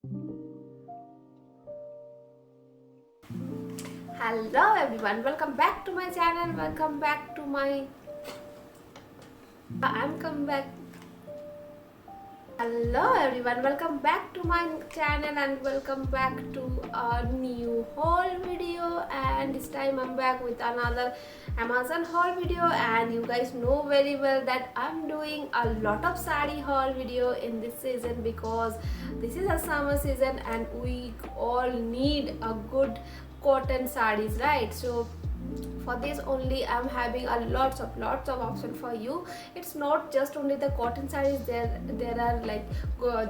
Hello everyone, welcome back to my channel. Welcome back to my I'm come back. Hello everyone, welcome back to my channel and welcome back to a new haul video. And this time I'm back with another Amazon haul video, and you guys know very well that I'm doing a lot of sari haul video in this season because this is a summer season and we all need a good cotton sarees, right? So for this only I'm having a lots of option for you. It's not just only the cotton sarees, there are like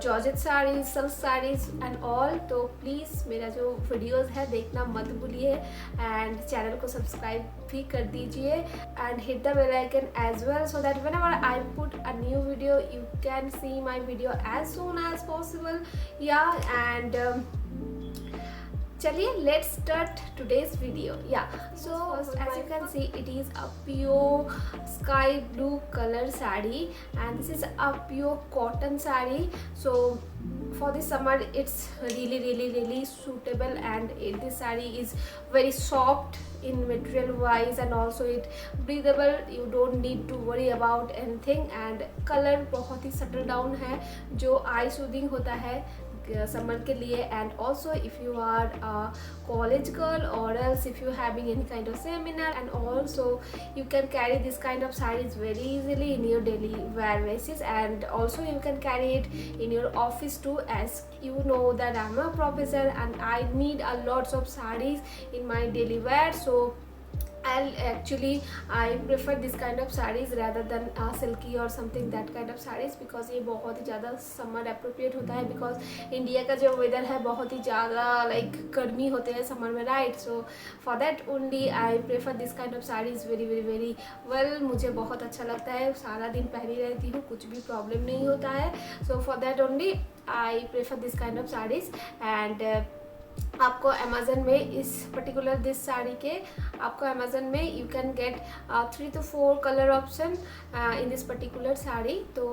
georgette sarees, silk sarees and all. तो please मेरा जो videos है देखना मत भूलिए and channel को subscribe भी कर दीजिए and hit the bell icon as well so that whenever I put a new video you can see my video as soon as possible. Yeah, and चलिए let's start today's video. Yeah, so first, as you can see, it is a pure sky blue color saree and this is a pure cotton saree. So for this summer it's really suitable, and this saree is very soft in material wise and also it breathable. You don't need to worry about anything, and color बहुत ही settle down है जो eye soothing होता है summer के लिए. And also if you are college girl or else if you're having any kind of seminar, and also you can carry this kind of sarees very easily in your daily wear basis, and also you can carry it in your office too. As you know that I'm a professor and I need a lots of sarees in my daily wear, so I prefer this kind of sarees rather than silky or something that kind of sarees, because ये बहुत ही ज़्यादा summer appropriate होता है. Because India का जो weather है बहुत ही ज़्यादा लाइक गर्मी होते हैं समर में, right? So for that only I prefer this kind of saris very well. मुझे बहुत अच्छा लगता है, सारा दिन पहनी रहती हूँ, कुछ भी प्रॉब्लम नहीं होता है. So for that only I prefer this kind of saris. And आपको अमेजन में इस पर्टिकुलर दिस साड़ी के आपको अमेजन में you can gate 3 to 4 colour option in this particular sari. तो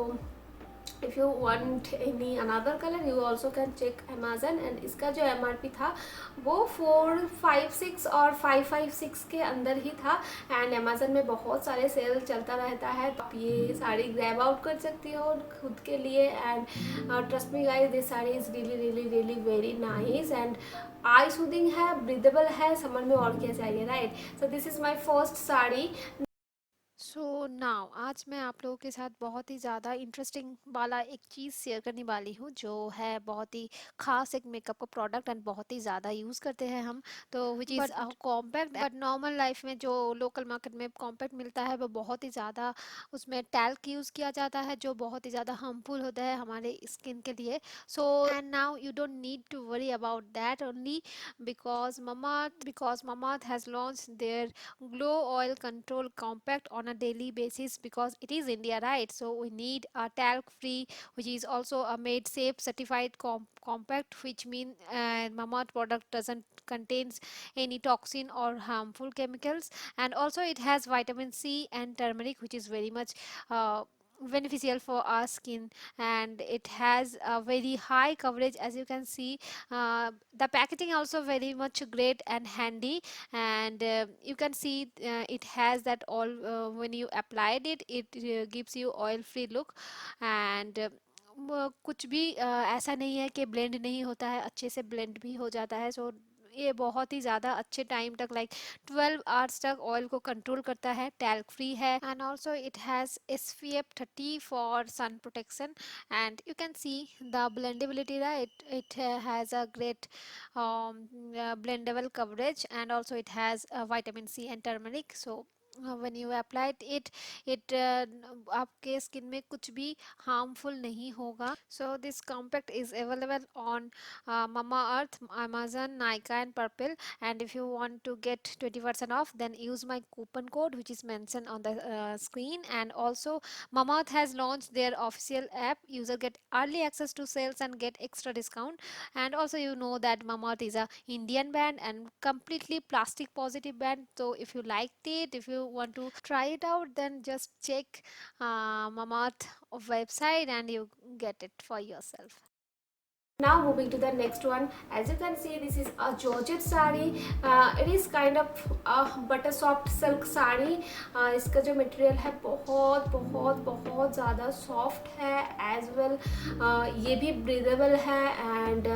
if you want any another color you also can check Amazon. and इसका जो MRP था वो 456 और 556 के अंदर ही था. एंड Amazon में बहुत सारे सेल चलता रहता है, तो आप ये साड़ी ग्रैब आउट कर सकती हो खुद के लिए. And trust me guys, this sari is really very nice and I soothing है, ब्रीदेबल है. समर में और क्या चाहिए, right? So this is my first sari. So now आज मैं आप लोगों के साथ बहुत ही ज़्यादा इंटरेस्टिंग वाला एक चीज़ शेयर करने वाली हूँ, जो है बहुत ही ख़ास एक मेकअप का प्रोडक्ट एंड बहुत ही ज़्यादा यूज़ करते हैं हम. तो which is compact, but normal life में जो लोकल मार्केट में कॉम्पैक्ट मिलता है वो बहुत ही ज़्यादा उसमें टैल्क यूज़ किया जाता है, जो बहुत ही ज़्यादा हार्मफुल होता है हमारे स्किन के लिए. So and now you don't need to worry about that only because Mamaearth has launched their glow oil control compact on a daily basis, because it is India, right? So we need a talc free, which is also a made safe certified compact, which mean Mamaearth product doesn't contains any toxin or harmful chemicals. And also it has vitamin C and turmeric, which is very much beneficial for our skin. And it has a very high coverage, as you can see. The packaging also very much great and handy. And you can see it has that all when you applied it gives you oil free look. and कुछ भी ऐसा नहीं है कि blend नहीं होता है, अच्छे से ब्लेंड भी हो जाता है. सो ये बहुत ही ज़्यादा अच्छे टाइम तक लाइक 12 आवर्स तक ऑयल को कंट्रोल करता है, टैल्क फ्री है. And also it has SPF 30 for sun protection. and you can see the blendability, right? It has a great blendable coverage, and also it has vitamin C and turmeric. So when you applied it आपके skin में कुछ भी harmful नहीं होगा. So this compact is available on Mamaearth, Amazon, Nykaa and Purple. And if you want to get 20% off, then use my coupon code, which is mentioned on the screen. And also Mamaearth has launched their official app. User get early access to sales and get extra discount. And also you know that Mamaearth is a Indian brand and completely plastic positive brand. So if you liked it, if you want to try it out, then just check Mamaearth website and you get it for yourself. Now moving to the next one, as you can see, this is a georgette sari. It is kind of a butter soft silk sari. इसका जो material है बहुत बहुत बहुत ज़्यादा soft है as well. ये भी ब्रीदेबल है एंड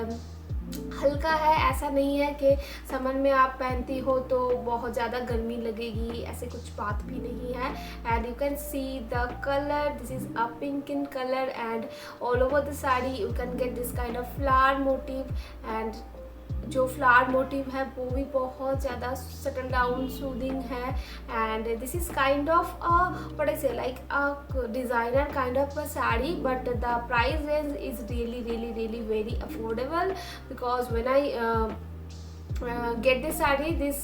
हल्का है. ऐसा नहीं है कि समर में आप पहनती हो तो बहुत ज़्यादा गर्मी लगेगी, ऐसे कुछ बात भी नहीं है. And you can see the colour, this is a pink in colour and all over the sari you can get this kind of flower motif. And जो फ्लावर मोटिव है वो भी बहुत ज़्यादा सटल डाउन सूदिंग है. And this is kind of what I say like a designer kind of a sari, but the price range is really very affordable because when I get this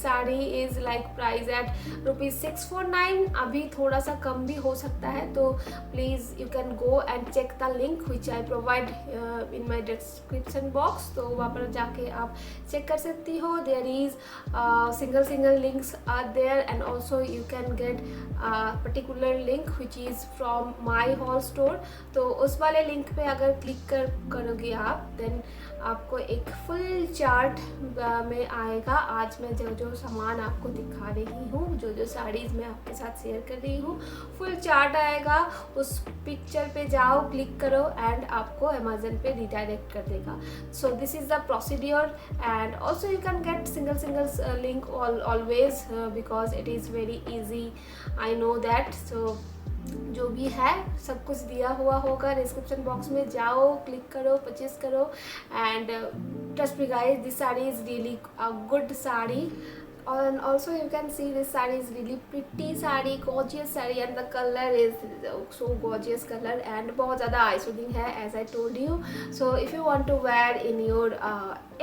sari is like price at ₹649. अभी थोड़ा सा कम भी हो सकता है, तो please you can go and check the link which I provide in my description box. तो वहाँ पर जाके आप चेक कर सकती हो. There is single links are there and also you can get particular link which is from my haul store. तो उस वाले लिंक पे अगर क्लिक करोगे आप, देन आपको एक फुल चार्ट में आएगा. आज मैं जो सामान आपको दिखा रही हूँ, जो साड़ीज़ मैं आपके साथ शेयर कर रही हूँ, फुल चार्ट आएगा. उस पिक्चर पे जाओ, क्लिक करो एंड आपको अमेजन पे रिडायरेक्ट कर देगा. So this is the procedure and also you can get single link always because it is very easy. I know that. So जो भी है सब कुछ दिया हुआ होगा डिस्क्रिप्शन बॉक्स में. जाओ, क्लिक करो, परचेज करो and trust me guys, this sari is really a good sari. And also you can see this saree is really pretty saree, gorgeous saree, and the color is so gorgeous color and बहुत ज़्यादा eye soothing है as I told you. So if you want to wear in your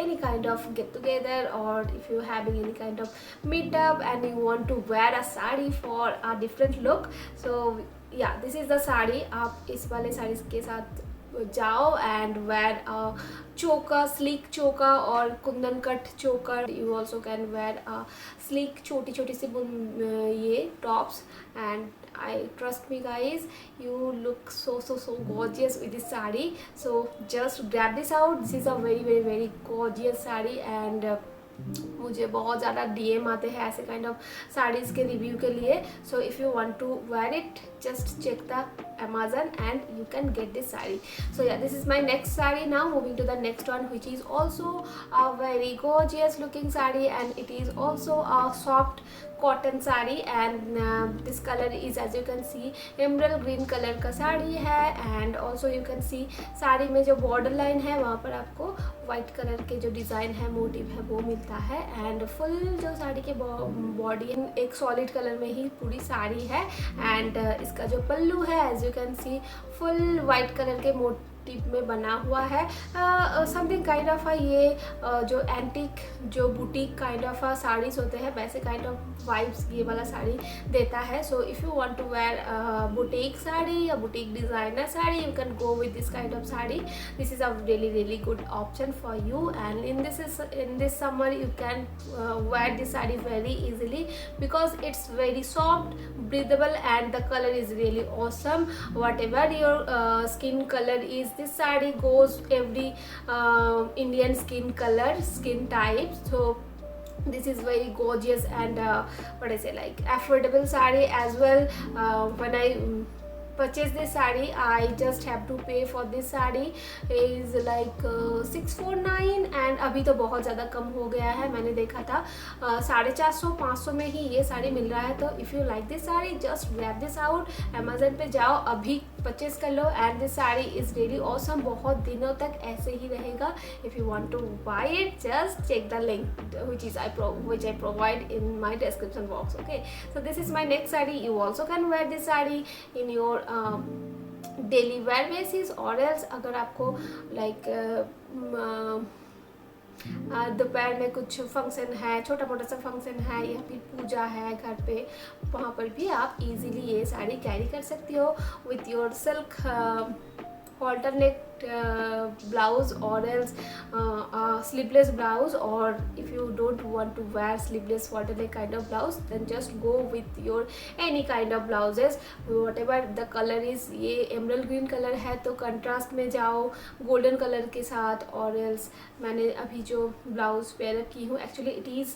any kind of get together or if you having any kind of meetup and you want to wear a saree for a different look, so yeah, this is the saree. आप इस वाले साड़ी के साथ जाओ and where chokha, sleek चोका और Kundan cut चोकर. You also can wear sleek छोटी सी ये tops and I trust me guys, you look so gorgeous with this saree. So just grab this out. This is a very gorgeous saree and मुझे बहुत ज़्यादा DM आते हैं ऐसे kind of saris के review के लिए. So if you want to wear it, just check the Amazon and you can get this saree. So yeah, this is my next saree. Now moving to the next one, which is also a very gorgeous looking saree and it is also a soft cotton saree and this color is, as you can see, emerald green color का साड़ी है. and also you can see sari में जो border line है वहाँ पर आपको white color के जो डिज़ाइन है, मोटिव है, वो मिलता है. एंड फुल जो साड़ी के बॉडी एक सॉलिड कलर में ही पूरी साड़ी है. एंड इसका जो पल्लू है, as you can see, full white colour के मोटिव में बना हुआ है. समथिंग काइंड ऑफ ये जो एंटिक, जो बुटीक काइंड ऑफ साड़ीज़ होते हैं, वैसे काइंड ऑफ वाइब्स ये वाला साड़ी देता है. So if you want to wear boutique sari या boutique designer sari, you can go with this kind of sari. This is a really good option for you and in this summer you can wear this saree very easily because it's very soft, breathable and the color is really awesome. Whatever your skin color is, this saree goes every Indian skin color, skin type. So this is very gorgeous and what I say, like affordable saree as well. When I purchase this saree, I just have to pay for this saree is like 649 and अभी तो बहुत ज़्यादा कम हो गया है. मैंने देखा था 450-500 में ही ये साड़ी मिल रहा है. तो if you like this sari, just grab this out. Amazon पे जाओ, अभी परचेज कर लो and this sari is really awesome. बहुत दिनों तक ऐसे ही रहेगा. If you want to buy it, just check the link which I provide in my description box. Okay, so this is my next saree. You also can wear this saree in your daily wear basis और else अगर आपको like दोपहर में कुछ function है, छोटा मोटा सा फंक्शन है या फिर पूजा है घर पे, वहाँ पर भी आप इजीली ये साड़ी कैरी कर सकती हो with your silk halter neck blouse or else sleeveless blouse, or if you don't want to wear sleeveless turtleneck kind of blouse, then just go with your any kind of blouses whatever the color is. ये emerald green colour है तो contrast में जाओ golden colour के साथ, और else मैंने अभी जो ब्लाउज पेयर की हूँ, actually it is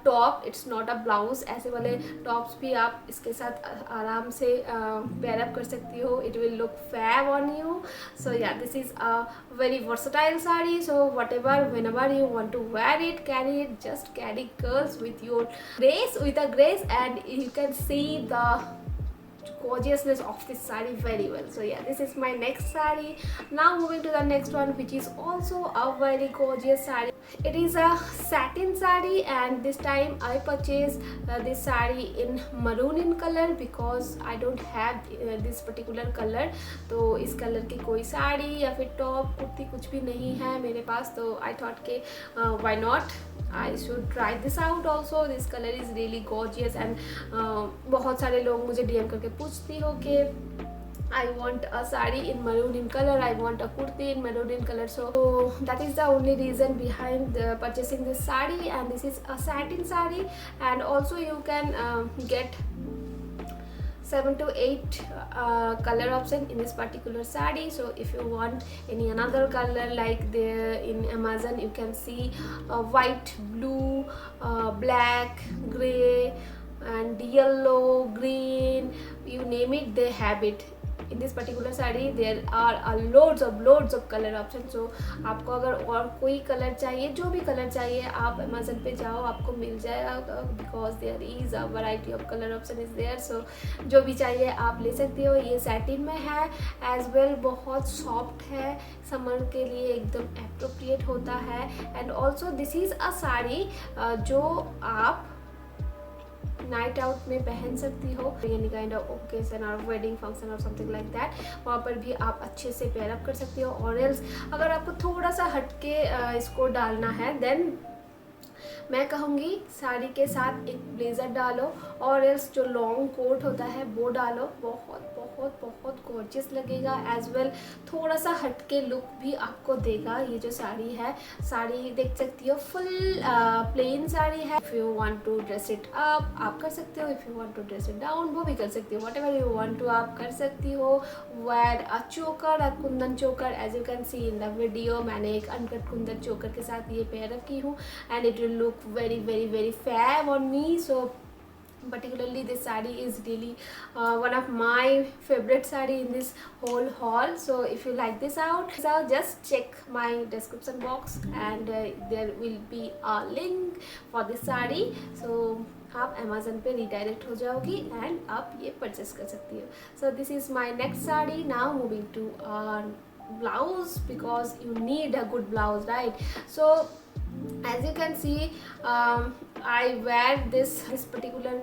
top, it's not a blouse. ऐसे वाले टॉप्स भी आप इसके साथ आराम से पेयर अप कर सकती हो, it will look fab on you. So yeah this is a very versatile saree, so whatever whenever you want to wear it, carry it, just carry curls with your grace, with a grace, and you can see the gorgeousness of this saree very well. So yeah, this is my next saree. Now moving to the next one, which is also a very gorgeous saree. It is a satin saree, and this time I purchased this saree in maroon in color because I don't have this particular color. तो इस colour की कोई साड़ी या फिर top kurti कुछ भी नहीं है मेरे पास, तो I thought के why not, I should try this out also. This color is really gorgeous, and बहुत सारे लोग मुझे DM करके पूछती हो कि I want a saree in maroon in color, I want a kurti in maroon in color. So that is the only reason behind purchasing this saree, and this is a satin saree, and also you can get 7 to 8 color option in this particular saree. So if you want any another color, like there in Amazon you can see white, blue, black, gray and yellow, green, you name it, they have it. In this particular saree there are loads of color options. So आपको अगर और कोई colour चाहिए, जो भी colour चाहिए, आप Amazon पे जाओ, आपको मिल जाएगा, because there is a variety of color option is there. So जो भी चाहिए आप ले सकती हो. ये सैटिन में है as well, बहुत सॉफ्ट है, समर के लिए एकदम एप्रोप्रिएट होता है. एंड ऑल्सो दिस इज़ अ साड़ी जो आप नाइट आउट में पहन सकती हो, यानी काइंड ऑफ ओकेजन और वेडिंग फंक्शन और समथिंग लाइक दैट, वहाँ पर भी आप अच्छे से पेयर अप कर सकती हो. और एल्स अगर आपको थोड़ा सा हटके इसको डालना है, देन मैं कहूँगी साड़ी के साथ एक ब्लेज़र डालो, और एल्स जो लॉन्ग कोट होता है वो डालो, बहुत बहुत बहुत गॉर्जियस लगेगा. एज वेल थोड़ा सा हटके लुक भी आपको देगा. ये जो साड़ी है, साड़ी देख सकती हो फुल प्लेन साड़ी है. If you want to dress it up आप कर सकते हो, if you want to dress it down वो भी कर सकती हो, व्हाटएवर यू वांट टू आप कर सकती हो. वेयर अ चोकर, a kundan choker, as you can see in the video, मैंने एक अनकट कुंदन चोकर के साथ ये पेयर अप की हूँ, and it will look very fab on me. So particularly this saree is really one of my favorite saree in this whole haul. So if you like this out, so just check my description box, and there will be a link for this saree. So आप Amazon पे redirect हो जाओगी and आप ये purchase कर सकती हो. So this is my next saree. Now moving to blouse, because you need a good blouse, right? So as you can see, I wear this particular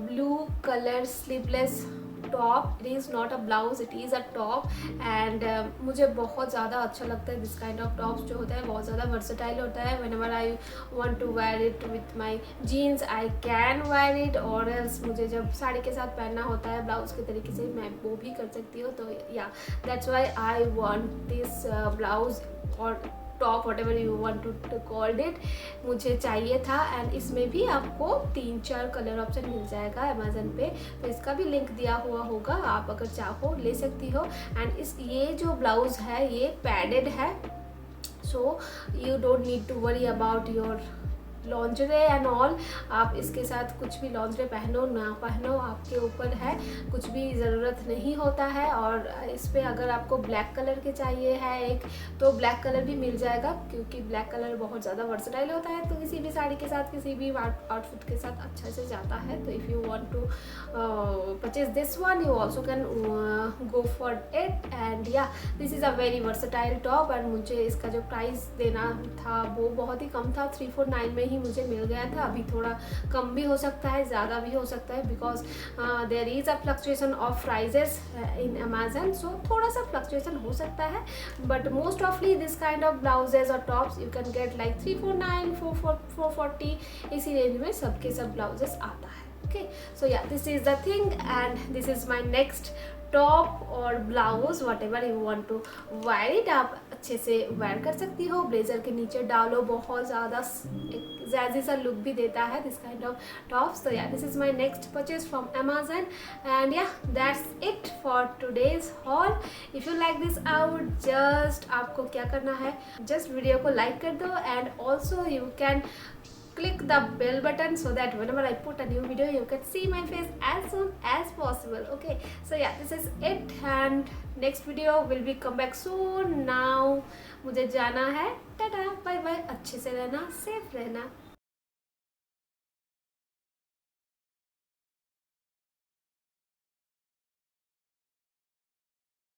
blue color sleeveless top. It is not a blouse, it is a top, and मुझे बहुत ज़्यादा अच्छा लगता है. This kind of tops जो होता है बहुत ज़्यादा वर्सेटाइल होता है. whenever I want to wear it with my jeans I can wear it, और else मुझे जब साड़ी के साथ पहनना होता है ब्लाउज के तरीके से, मैं वो भी कर सकती हूँ. तो या that's why I want this blouse और top, whatever you want to call it, मुझे चाहिए था. एंड इसमें भी आपको 3-4 कलर ऑप्शन मिल जाएगा अमेजन पे, तो इसका भी लिंक दिया हुआ होगा, आप अगर चाहो ले सकती हो. एंड ये जो ब्लाउज़ है ये पैडेड है, so you don't need to worry about your lingerie and all. आप इसके साथ कुछ भी लॉन्जरे पहनो ना पहनो आपके ऊपर है, कुछ भी ज़रूरत नहीं होता है. और इस पर अगर आपको ब्लैक कलर के चाहिए है एक, तो ब्लैक कलर भी मिल जाएगा, क्योंकि ब्लैक कलर बहुत ज़्यादा वर्सेटाइल होता है, तो किसी भी साड़ी के साथ, किसी भी आउटफिट के साथ अच्छा से जाता है. तो if you want to purchase this one, you also can go for it. And yeah this is a very versatile top, and मुझे इसका जो प्राइस देना था वो बहुत ही कम था, 349 में ही मुझे मिल गया था. अभी थोड़ा कम भी हो सकता है, ज़्यादा भी हो सकता है, because there is a fluctuation of prices in Amazon. So थोड़ा सा फ्लक्चुएशन हो सकता है, but most offly this kind of blouses और tops you can get like 349, 440, इसी रेंज में सबके सब ब्लाउजेस आता है. Okay, so yeah, this is the thing, and this is my next top और blouse whatever you want to wear it, आप अच्छे से वेयर कर सकती हो। ब्लेजर के नीचे डालो, बहुत ज़्यादा जैजी सा लुक भी देता है दिस काइंड ऑफ टॉप्स। तो yeah this is my next purchase from Amazon and yeah that's it for today's haul. If you like this out, just आपको क्या करना है, जस्ट वीडियो को लाइक कर दो and also you can click the bell button so that whenever I put a new video you can see my face as soon as possible. Okay, so yeah, this is it and next video will be come back soon. Now मुझे जाना है, tata bye bye, अच्छे से रहना, safe रहना।